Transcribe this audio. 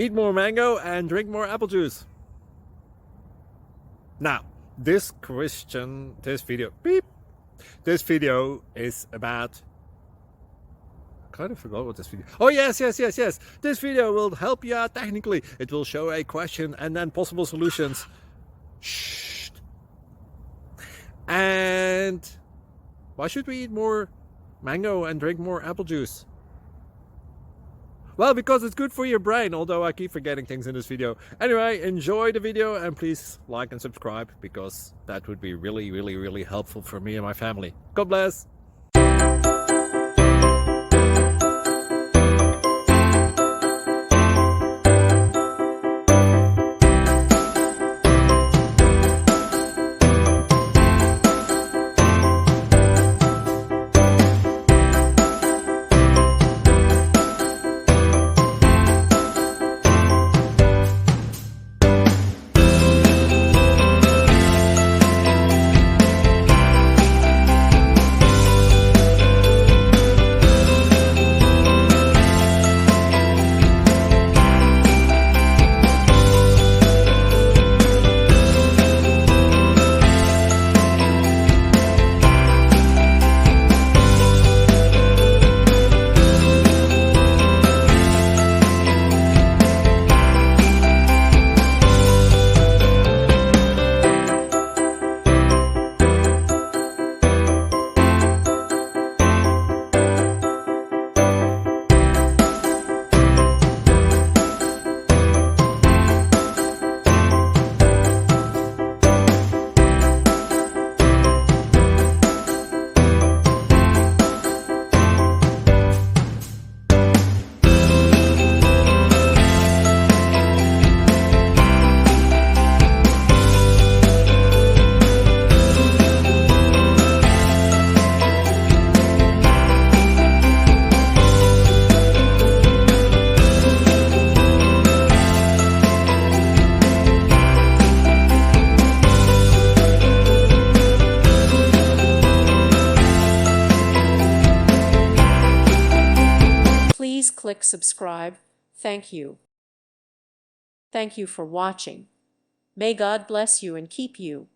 Eat more mango and drink more apple juice. Now, this video is about, I kind of forgot what this video. Oh, yes. This video will help you out technically. It will show a question and then possible solutions. Shh. And why should we eat more mango and drink more apple juice? Well, because it's good for your brain, although I keep forgetting things in this video. Anyway, enjoy the video and please like and subscribe, because that would be really helpful for me and my family. God bless! Please click subscribe. Thank you. Thank you for watching. May God bless you and keep you.